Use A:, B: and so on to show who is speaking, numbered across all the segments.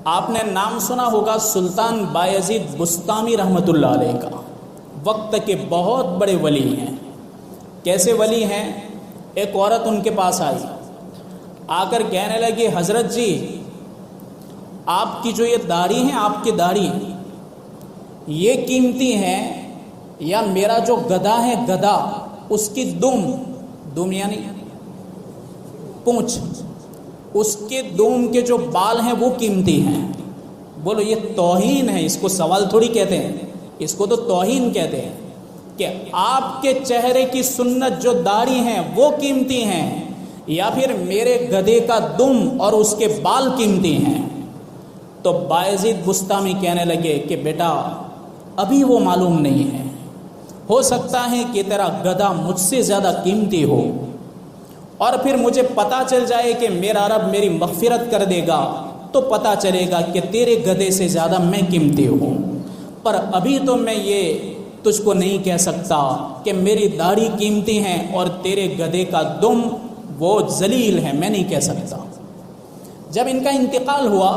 A: آپ نے نام سنا ہوگا سلطان بایزید بسطامی رحمۃ اللہ علیہ کا، وقت کے بہت بڑے ولی ہیں۔ کیسے ولی ہیں؟ ایک عورت ان کے پاس آئی، آ کر کہنے لگی حضرت جی آپ کی جو یہ داڑھی ہیں، آپ کی داڑھی یہ قیمتی ہیں یا میرا جو گدھا ہے گدھا اس کی دم یعنی پونچھ، اس کے دوم کے جو بال ہیں وہ قیمتی ہیں۔ بولو یہ توہین ہے، اس کو سوال تھوڑی کہتے ہیں، اس کو تو توہین کہتے ہیں کہ آپ کے چہرے کی سنت جو داڑھی ہیں وہ قیمتی ہیں یا پھر میرے گدھے کا دم اور اس کے بال قیمتی ہیں۔ تو بایزید بسطامی کہنے لگے کہ بیٹا ابھی وہ معلوم نہیں ہے، ہو سکتا ہے کہ تیرا گدھا مجھ سے زیادہ قیمتی ہو اور پھر مجھے پتہ چل جائے کہ میرا رب میری مغفرت کر دے گا تو پتہ چلے گا کہ تیرے گدھے سے زیادہ میں قیمتی ہوں، پر ابھی تو میں یہ تجھ کو نہیں کہہ سکتا کہ میری داڑھی قیمتی ہیں اور تیرے گدھے کا دم وہ ذلیل ہے، میں نہیں کہہ سکتا۔ جب ان کا انتقال ہوا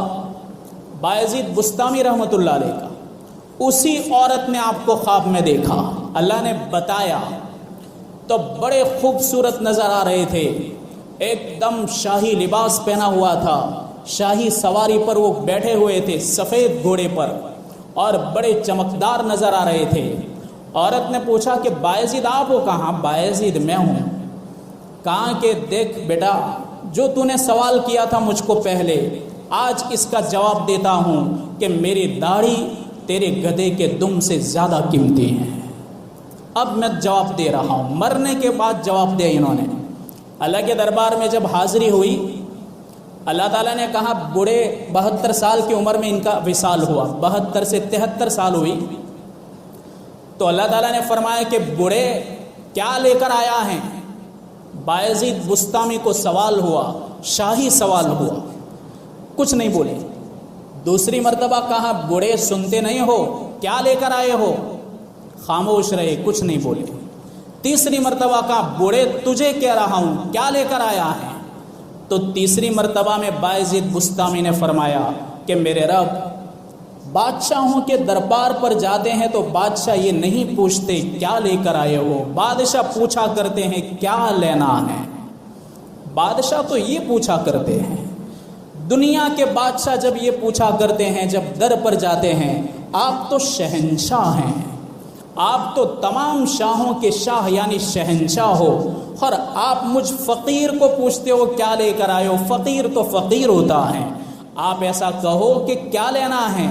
A: بایزید بسطامی رحمۃ اللہ علیہ کا، اسی عورت نے آپ کو خواب میں دیکھا، اللہ نے بتایا تو بڑے خوبصورت نظر آ رہے تھے، ایک دم شاہی لباس پہنا ہوا تھا، شاہی سواری پر وہ بیٹھے ہوئے تھے سفید گھوڑے پر اور بڑے چمکدار نظر آ رہے تھے۔ عورت نے پوچھا کہ بایزید آپ ہو؟ کہاں بایزید میں ہوں۔ کہاں کہ دیکھ بیٹا جو تو نے سوال کیا تھا مجھ کو پہلے، آج اس کا جواب دیتا ہوں کہ میری داڑھی تیرے گدھے کے دم سے زیادہ قیمتی ہیں۔ اب میں جواب دے رہا ہوں، مرنے کے بعد جواب دیا انہوں نے۔ اللہ کے دربار میں جب حاضری ہوئی، اللہ تعالیٰ نے کہا بوڑھے 72 سال کی عمر میں ان کا وصال ہوا، 72 سے 73 سال ہوئی، تو اللہ تعالیٰ نے فرمایا کہ بوڑھے کیا لے کر آیا ہیں؟ بایزید بسطامی کو سوال ہوا، شاہی سوال ہوا، کچھ نہیں بولے۔ دوسری مرتبہ کہا بوڑھے سنتے نہیں ہو، کیا لے کر آئے ہو؟ خاموش رہے، کچھ نہیں بولے۔ تیسری مرتبہ کہا بوڑھے تجھے کہہ رہا ہوں، کیا لے کر آیا ہے؟ تو تیسری مرتبہ میں بایزید بسطامی نے فرمایا کہ میرے رب بادشاہوں کے دربار پر جاتے ہیں تو بادشاہ یہ نہیں پوچھتے کیا لے کر آئے ہو، بادشاہ پوچھا کرتے ہیں کیا لینا ہے۔ بادشاہ تو یہ پوچھا کرتے ہیں، دنیا کے بادشاہ جب یہ پوچھا کرتے ہیں، جب در پر جاتے ہیں، آپ تو شہنشاہ ہیں، آپ تو تمام شاہوں کے شاہ یعنی شہنشاہ ہو، اور آپ مجھ فقیر کو پوچھتے ہو کیا لے کر آئے ہو؟ فقیر تو فقیر ہوتا ہے، آپ ایسا کہو کہ کیا لینا ہے۔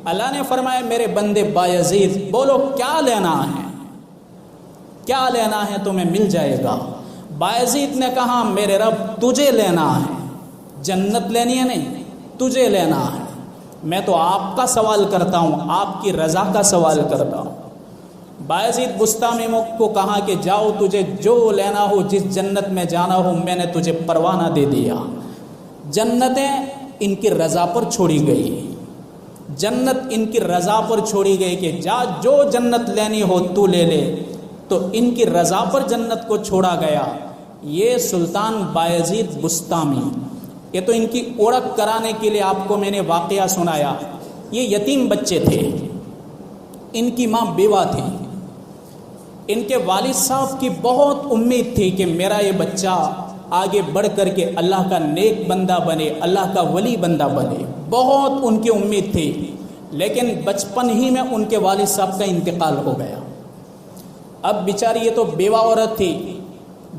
A: اللہ نے فرمایا میرے بندے بایزید بولو کیا لینا ہے، کیا لینا ہے تمہیں مل جائے گا۔ بایزید نے کہا میرے رب تجھے لینا ہے، جنت لینی ہے نہیں، تجھے لینا ہے، میں تو آپ کا سوال کرتا ہوں، آپ کی رضا کا سوال کرتا ہوں۔ بایزید بسطامی کو کہا کہ جاؤ تجھے جو لینا ہو، جس جنت میں جانا ہو، میں نے تجھے پروانہ دے دیا۔ جنتیں ان کی رضا پر چھوڑی گئی، جنت ان کی رضا پر چھوڑی گئی کہ جا جو جنت لینی ہو تو لے لے، تو ان کی رضا پر جنت کو چھوڑا گیا۔ یہ سلطان بایزید بسطامی، یہ تو ان کی اوڑک کرانے کے لیے آپ کو میں نے واقعہ سنایا۔ یہ یتیم بچے تھے، ان کی ماں بیوہ تھی، ان کے والد صاحب کی بہت امید تھی کہ میرا یہ بچہ آگے بڑھ کر کے اللہ کا نیک بندہ بنے، اللہ کا ولی بندہ بنے، بہت ان کی امید تھی، لیکن بچپن ہی میں ان کے والد صاحب کا انتقال ہو گیا۔ اب بیچاری یہ تو بیوہ عورت تھی،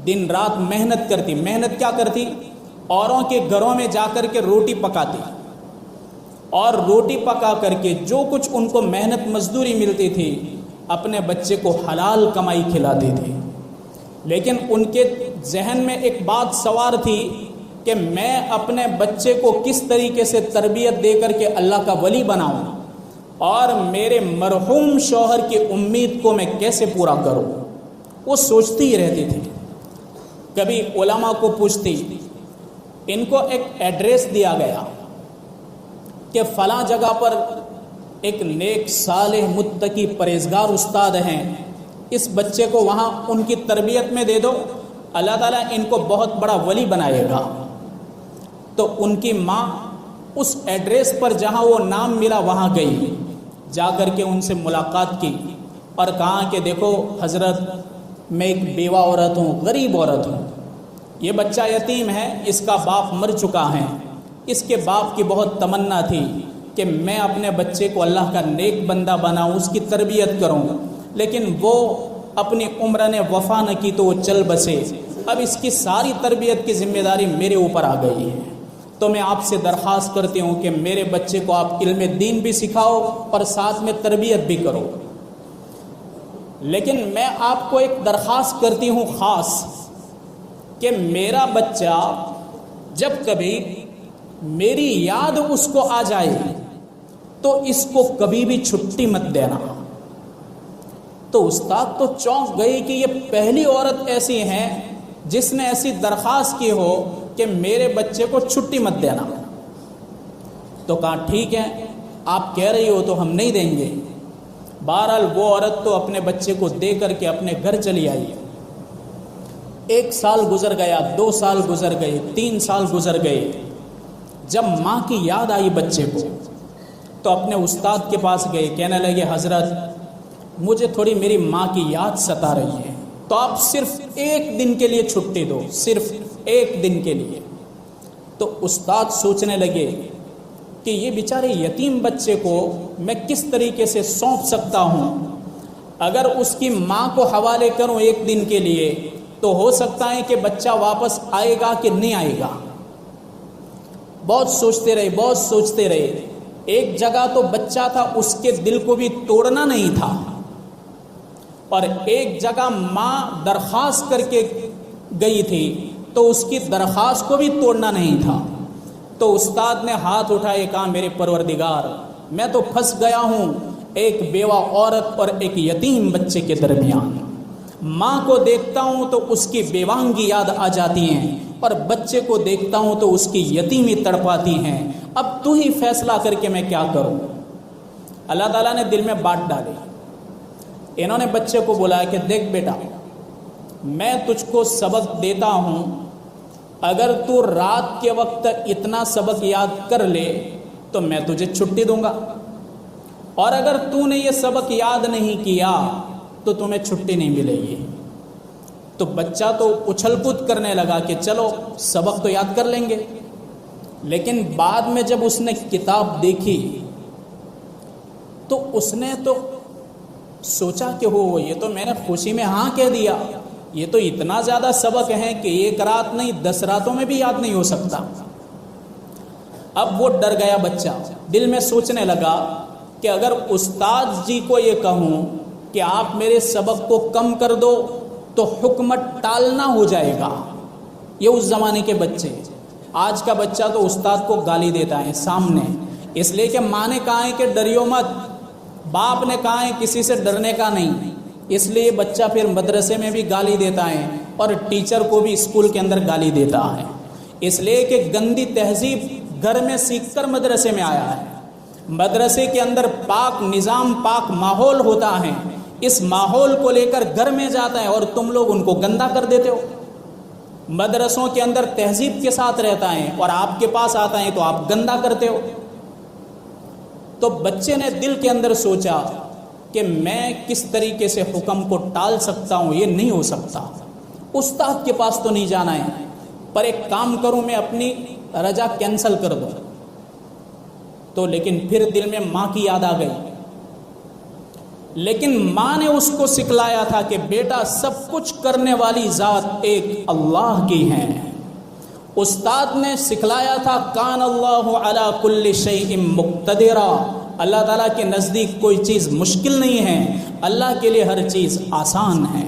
A: دن رات محنت کرتی، محنت کیا کرتی؟ اوروں کے گھروں میں جا کر کے روٹی پکاتی، اور روٹی پکا کر کے جو کچھ ان کو محنت مزدوری ملتی تھی اپنے بچے کو حلال کمائی کھلاتی تھی۔ لیکن ان کے ذہن میں ایک بات سوار تھی کہ میں اپنے بچے کو کس طریقے سے تربیت دے کر کے اللہ کا ولی بناؤں، اور میرے مرحوم شوہر کی امید کو میں کیسے پورا کروں۔ وہ سوچتی ہی رہتی تھی، کبھی علماء کو پوچھتی، ان کو ایک ایڈریس دیا گیا کہ فلاں جگہ پر ایک نیک صالح متقی پرہیزگار استاد ہیں، اس بچے کو وہاں ان کی تربیت میں دے دو، اللہ تعالیٰ ان کو بہت بڑا ولی بنائے گا۔ تو ان کی ماں اس ایڈریس پر جہاں وہ نام ملا وہاں گئی، جا کر کے ان سے ملاقات کی اور کہا کہ دیکھو حضرت، میں ایک بیوہ عورت ہوں، غریب عورت ہوں، یہ بچہ یتیم ہے، اس کا باپ مر چکا ہے، اس کے باپ کی بہت تمنا تھی کہ میں اپنے بچے کو اللہ کا نیک بندہ بناؤں، اس کی تربیت کروں، لیکن وہ اپنی عمر نے وفا نہ کی تو وہ چل بسے، اب اس کی ساری تربیت کی ذمہ داری میرے اوپر آ گئی ہے، تو میں آپ سے درخواست کرتی ہوں کہ میرے بچے کو آپ علم دین بھی سکھاؤ اور ساتھ میں تربیت بھی کرو، لیکن میں آپ کو ایک درخواست کرتی ہوں خاص کہ میرا بچہ جب کبھی میری یاد اس کو آ جائے تو اس کو کبھی بھی چھٹی مت دینا۔ تو استاد تو چونک گئی کہ یہ پہلی عورت ایسی ہے جس نے ایسی درخواست کی ہو کہ میرے بچے کو چھٹی مت دینا۔ تو کہا ٹھیک ہے، آپ کہہ رہی ہو تو ہم نہیں دیں گے۔ بہرحال وہ عورت تو اپنے بچے کو دے کر کے اپنے گھر چلی آئی۔ 1 سال گزر گیا، 2 سال گزر گئے، 3 سال گزر گئے۔ جب ماں کی یاد آئی بچے کو تو اپنے استاد کے پاس گئے، کہنے لگے حضرت مجھے تھوڑی میری ماں کی یاد ستا رہی ہے، تو آپ صرف 1 دن کے لیے چھٹی دو، صرف 1 دن کے لیے۔ تو استاد سوچنے لگے کہ یہ بیچارے یتیم بچے کو میں کس طریقے سے سونپ سکتا ہوں، اگر اس کی ماں کو حوالے کروں 1 دن کے لیے تو ہو سکتا ہے کہ بچہ واپس آئے گا کہ نہیں آئے گا۔ بہت سوچتے رہے، بہت سوچتے رہے۔ ایک جگہ تو بچہ تھا، اس کے دل کو بھی توڑنا نہیں تھا، اور ایک جگہ ماں درخواست کر کے گئی تھی تو اس کی درخواست کو بھی توڑنا نہیں تھا۔ تو استاد نے ہاتھ اٹھائے، کہا میرے پروردگار میں تو پھنس گیا ہوں ایک بیوہ عورت اور ایک یتیم بچے کے درمیان۔ ماں کو دیکھتا ہوں تو اس کی بیوانگی یاد آ جاتی ہیں، اور بچے کو دیکھتا ہوں تو اس کی یتیمی تڑپاتی ہیں، اب تو ہی فیصلہ کر کے میں کیا کروں۔ اللہ تعالیٰ نے دل میں بات ڈالی۔ انہوں نے بچے کو بولا کہ دیکھ بیٹا، میں تجھ کو سبق دیتا ہوں، اگر تو رات کے وقت اتنا سبق یاد کر لے تو میں تجھے چھٹی دوں گا، اور اگر تو نے یہ سبق یاد نہیں کیا تو تمہیں چھٹی نہیں ملے گی۔ تو بچہ تو اچھل کود کرنے لگا کہ چلو سبق تو یاد کر لیں گے، لیکن بعد میں جب اس نے کتاب دیکھی تو اس نے تو سوچا کہ یہ تو میں نے خوشی میں ہاں کہہ دیا، یہ تو اتنا زیادہ سبق ہے کہ 1 رات نہیں 10 راتوں میں بھی یاد نہیں ہو سکتا۔ اب وہ ڈر گیا بچہ، دل میں سوچنے لگا کہ اگر استاد جی کو یہ کہوں کہ آپ میرے سبق کو کم کر دو تو حکم ٹالنا ہو جائے گا۔ یہ اس زمانے کے بچے، آج کا بچہ تو استاد کو گالی دیتا ہے سامنے، اس لیے کہ ماں نے کہا ہے کہ ڈریو مت، باپ نے کہا ہے کسی سے ڈرنے کا نہیں، اس لیے بچہ پھر مدرسے میں بھی گالی دیتا ہے اور ٹیچر کو بھی اسکول کے اندر گالی دیتا ہے، اس لیے کہ گندی تہذیب گھر میں سیکھ کر مدرسے میں آیا ہے۔ مدرسے کے اندر پاک نظام، پاک ماحول ہوتا ہے، اس ماحول کو لے کر گھر میں جاتا ہے اور تم لوگ ان کو گندا کر دیتے ہو۔ مدرسوں کے اندر تہذیب کے ساتھ رہتا ہے اور آپ کے پاس آتا ہے تو آپ گندا کرتے ہو۔ تو بچے نے دل کے اندر سوچا کہ میں کس طریقے سے حکم کو ٹال سکتا ہوں، یہ نہیں ہو سکتا، استاد کے پاس تو نہیں جانا ہے، پر ایک کام کروں میں اپنی رجا کینسل کر دوں۔ تو لیکن پھر دل میں ماں کی یاد آ گئی، لیکن ماں نے اس کو سکھلایا تھا کہ بیٹا سب کچھ کرنے والی ذات ایک اللہ کی ہے۔ استاد نے سکھلایا تھا کان اللہ علی کل شیء مقتدرا، اللہ تعالیٰ کے نزدیک کوئی چیز مشکل نہیں ہے، اللہ کے لیے ہر چیز آسان ہے۔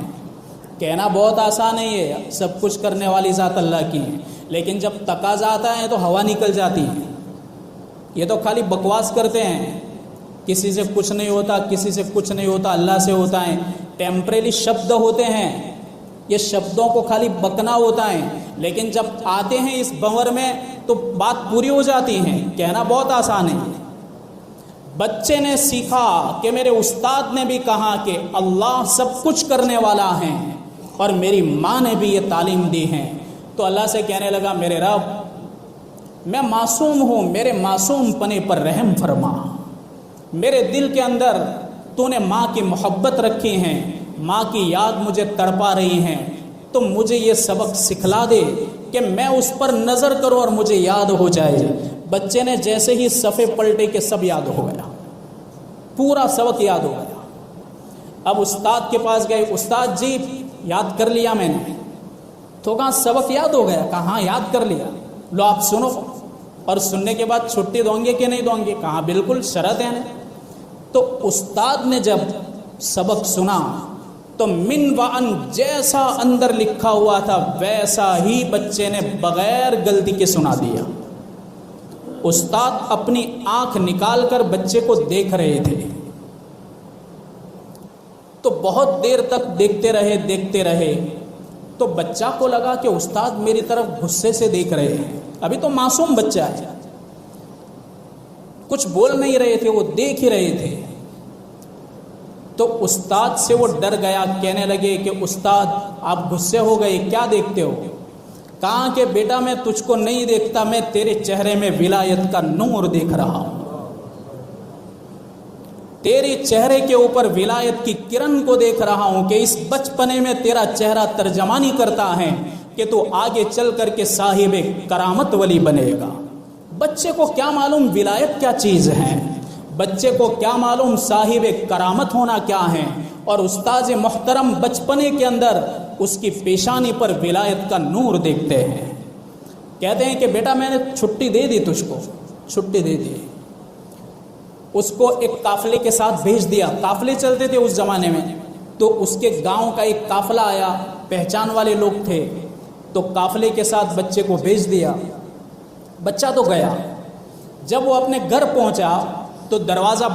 A: کہنا بہت آسان ہے، یہ سب کچھ کرنے والی ذات اللہ کی ہے، لیکن جب تقاضا آتا ہے تو ہوا نکل جاتی ہے۔ یہ تو خالی بکواس کرتے ہیں، کسی سے کچھ نہیں ہوتا، کسی سے کچھ نہیں ہوتا، اللہ سے ہوتا ہے، ٹیمپریری شبد ہوتے ہیں، یہ شبدوں کو خالی بکنا ہوتا ہے، لیکن جب آتے ہیں اس بھنور میں تو بات پوری ہو جاتی ہے۔ کہنا بہت آسان ہے۔ بچے نے سیکھا کہ میرے استاد نے بھی کہا کہ اللہ سب کچھ کرنے والا ہے، اور میری ماں نے بھی یہ تعلیم دی ہے، تو اللہ سے کہنے لگا میرے رب میں معصوم ہوں، میرے معصوم پنے پر رحم فرما، میرے دل کے اندر تو نے ماں کی محبت رکھی ہیں، ماں کی یاد مجھے تڑپا رہی ہیں، تو مجھے یہ سبق سکھلا دے کہ میں اس پر نظر کروں اور مجھے یاد ہو جائے۔ بچے نے جیسے ہی صفحے پلٹے کہ سب یاد ہو گیا، پورا سبق یاد ہو گیا۔ اب استاد کے پاس گئے، استاد جی یاد کر لیا میں نے، تو کہاں سبق یاد ہو گیا؟ کہاں یاد کر لیا، لو آپ سنو، اور سننے کے بعد چھٹی دوں گے کہ نہیں دوں گے؟ کہاں بالکل شرط ہے نا۔ تو استاد نے جب سبق سنا تو من و ان جیسا اندر لکھا ہوا تھا ویسا ہی بچے نے بغیر غلطی کے سنا دیا۔ استاد اپنی آنکھ نکال کر بچے کو دیکھ رہے تھے، تو بہت دیر تک دیکھتے رہے تو بچہ کو لگا کہ استاد میری طرف غصے سے دیکھ رہے ہیں، ابھی تو معصوم بچہ ہے، کچھ بول نہیں رہے تھے، وہ دیکھ ہی رہے تھے۔ تو استاد سے وہ ڈر گیا، کہنے لگے کہ استاد آپ غصے ہو گئے، کیا دیکھتے ہو؟ کہا کہ بیٹا میں تجھ کو نہیں دیکھتا، میں تیرے چہرے میں ولایت کا نور دیکھ رہا ہوں، تیرے چہرے کے اوپر ولایت کی کرن کو دیکھ رہا ہوں کہ اس بچپنے میں تیرا چہرہ ترجمانی کرتا ہے کہ تو آگے چل کر کے صاحب کرامت ولی بنے گا۔ بچے کو کیا معلوم ولایت کیا چیز ہے، بچے کو کیا معلوم صاحب کرامت ہونا کیا ہے، اور استاد محترم بچپنے کے اندر اس کی پیشانی پر ولایت کا نور دیکھتے ہیں۔ کہتے ہیں کہ بیٹا میں نے چھٹی دے دی، تجھ کو چھٹی دے دی، اس کو ایک قافلے کے ساتھ بھیج دیا، قافلے چلتے تھے اس زمانے میں، تو اس کے گاؤں کا ایک قافلہ آیا، پہچان والے لوگ تھے، تو قافلے کے ساتھ بچے کو بھیج دیا۔ بچہ تو گیا، جب وہ اپنے گھر پہنچا تو دروازہ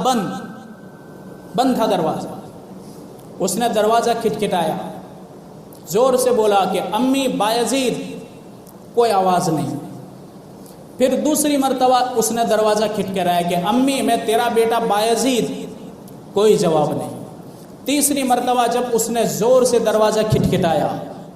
A: بند تھا دروازہ، اس نے دروازہ کھٹکھٹایا، زور سے بولا کہ امی بایزید، کوئی آواز نہیں۔ پھر دوسری مرتبہ اس نے دروازہ کھٹکھٹایا کہ امی میں تیرا بیٹا بایزید، کوئی جواب نہیں۔ تیسری مرتبہ جب اس نے زور سے دروازہ کھٹکھٹایا،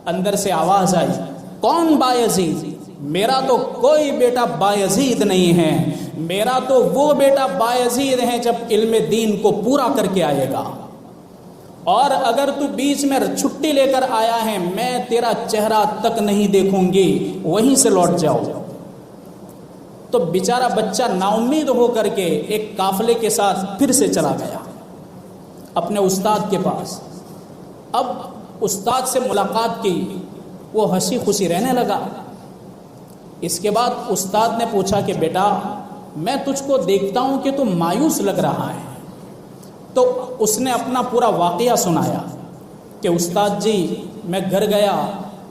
A: اندر سے آواز آئی، کون بایزید؟ میرا تو کوئی بیٹا بایزید نہیں ہے، میرا تو وہ بیٹا بایزید ہے جب علم دین کو پورا کر کے آئے گا، اور اگر تو بیچ میں چھٹی لے کر آیا ہے میں تیرا چہرہ تک نہیں دیکھوں گی، وہیں سے لوٹ جاؤ۔ تو بیچارہ بچہ نا امید ہو کر کے ایک قافلے کے ساتھ پھر سے چلا گیا اپنے استاد کے پاس۔ اب استاد سے ملاقات کی، وہ ہنسی خوشی رہنے لگا۔ اس کے بعد استاد نے پوچھا کہ بیٹا میں تجھ کو دیکھتا ہوں کہ تو مایوس لگ رہا ہے، تو اس نے اپنا پورا واقعہ سنایا کہ استاد جی میں گھر گیا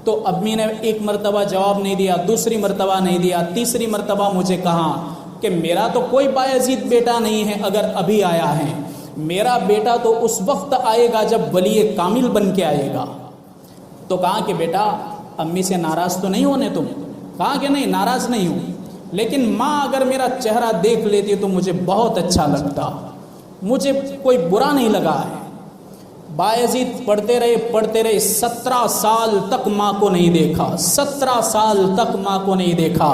A: تو امی نے ایک مرتبہ جواب نہیں دیا، دوسری مرتبہ نہیں دیا، تیسری مرتبہ مجھے کہا کہ میرا تو کوئی بایزید بیٹا نہیں ہے اگر ابھی آیا ہے، میرا بیٹا تو اس وقت آئے گا جب ولی کامل بن کے آئے گا۔ تو کہا کہ بیٹا امی سے ناراض تو نہیں ہونے تم؟ کہا کہ نہیں ناراض نہیں ہوں، لیکن ماں اگر میرا چہرہ دیکھ لیتی تو مجھے بہت اچھا لگتا، مجھے کوئی برا نہیں لگا ہے۔ بایزید پڑھتے رہے 17 سال تک ماں کو نہیں دیکھا، 17 سال تک ماں کو نہیں دیکھا۔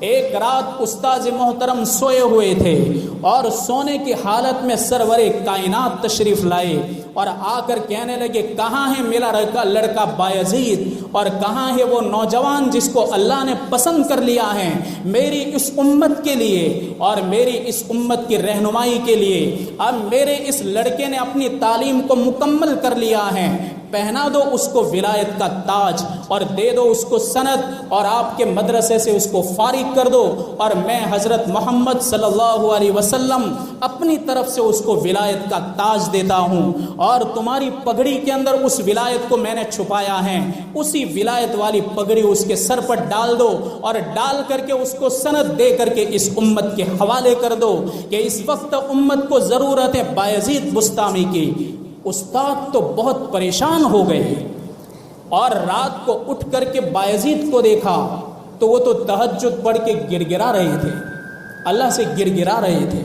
A: ایک رات استاد محترم سوئے ہوئے تھے اور سونے کی حالت میں سرور کائنات تشریف لائے اور آ کر کہنے لگے کہاں ہے میرا لڑکا بایزید، اور کہاں ہے وہ نوجوان جس کو اللہ نے پسند کر لیا ہے میری اس امت کے لیے اور میری اس امت کی رہنمائی کے لیے۔ اب میرے اس لڑکے نے اپنی تعلیم کو مکمل کر لیا ہے، پہنا دو اس کو ولایت کا تاج اور دے دو اس کو سند، اور آپ کے مدرسے سے اس کو فارغ کر دو، اور میں حضرت محمد صلی اللہ علیہ وسلم اپنی طرف سے اس کو ولایت کا تاج دیتا ہوں، اور تمہاری پگڑی کے اندر اس ولایت کو میں نے چھپایا ہے، اسی ولایت والی پگڑی اس کے سر پر ڈال دو، اور ڈال کر کے اس کو سند دے کر کے اس امت کے حوالے کر دو کہ اس وقت امت کو ضرورت ہے بایزید بسطامی کی۔ استاد تو بہت پریشان ہو گئے، اور رات کو اٹھ کر کے بایزید کو دیکھا تو وہ تو تہجد پڑھ کے گر گرا رہے تھے، اللہ سے گر گرا رہے تھے،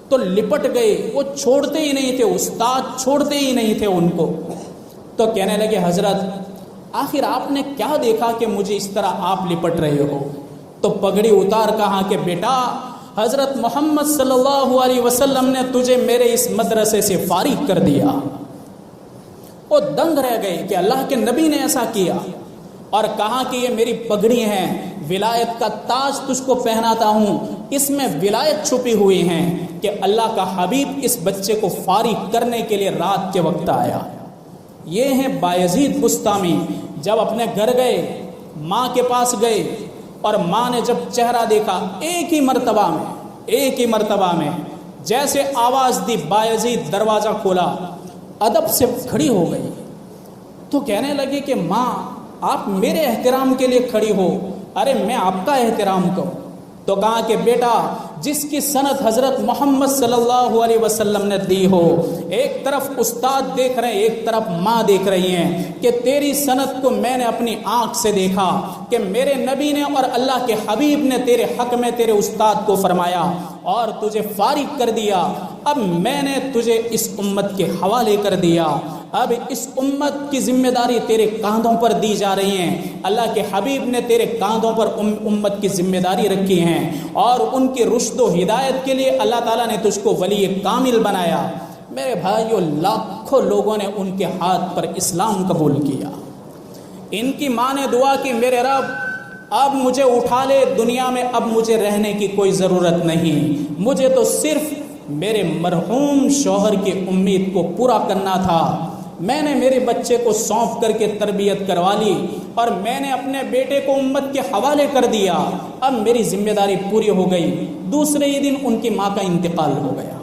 A: تو لپٹ گئے، وہ چھوڑتے ہی نہیں تھے، استاد چھوڑتے ہی نہیں تھے ان کو۔ تو کہنے لگے حضرت آخر آپ نے کیا دیکھا کہ مجھے اس طرح آپ لپٹ رہے ہو؟ تو پگڑی اتار کہا کہ بیٹا حضرت محمد صلی اللہ علیہ وسلم نے تجھے میرے اس مدرسے سے فارغ کر دیا۔ وہ دنگ رہ گئے کہ اللہ کے نبی نے ایسا کیا، اور کہا کہ یہ میری پگڑی ہے، ولایت کا تاج تجھ کو پہناتا ہوں، اس میں ولایت چھپی ہوئی ہے کہ اللہ کا حبیب اس بچے کو فارغ کرنے کے لیے رات کے وقت آیا۔ یہ ہیں بایزید بسطامی۔ جب اپنے گھر گئے، ماں کے پاس گئے، اور ماں نے جب چہرہ دیکھا، ایک ہی مرتبہ میں جیسے آواز دی، بایزید دروازہ کھولا، ادب سے کھڑی ہو گئی، تو کہنے لگی کہ ماں آپ میرے احترام کے لیے کھڑی ہو، ارے میں آپ کا احترام کروں۔ تو کہا کہ بیٹا جس کی سند حضرت محمد صلی اللہ علیہ وسلم نے دی ہو، ایک طرف استاد دیکھ رہے ہیں، ایک طرف ماں دیکھ رہی ہیں، کہ تیری سند کو میں نے اپنی آنکھ سے دیکھا کہ میرے نبی نے اور اللہ کے حبیب نے تیرے حق میں تیرے استاد کو فرمایا اور تجھے فارغ کر دیا، اب میں نے تجھے اس امت کے حوالے کر دیا، اب اس امت کی ذمہ داری تیرے کاندھوں پر دی جا رہی ہیں، اللہ کے حبیب نے تیرے کاندھوں پر امت کی ذمہ داری رکھی ہیں، اور ان کی رشد و ہدایت کے لیے اللہ تعالیٰ نے تجھ کو ولی کامل بنایا۔ میرے بھائیو، لاکھوں لوگوں نے ان کے ہاتھ پر اسلام قبول کیا۔ ان کی ماں نے دعا کی، میرے رب اب مجھے اٹھا لے دنیا میں، اب مجھے رہنے کی کوئی ضرورت نہیں، مجھے تو صرف میرے مرحوم شوہر کی امید کو پورا کرنا تھا۔ میں نے میرے بچے کو سونپ کر کے تربیت کروا لی، اور میں نے اپنے بیٹے کو امت کے حوالے کر دیا، اب میری ذمہ داری پوری ہو گئی۔ دوسرے ہی دن ان کی ماں کا انتقال ہو گیا۔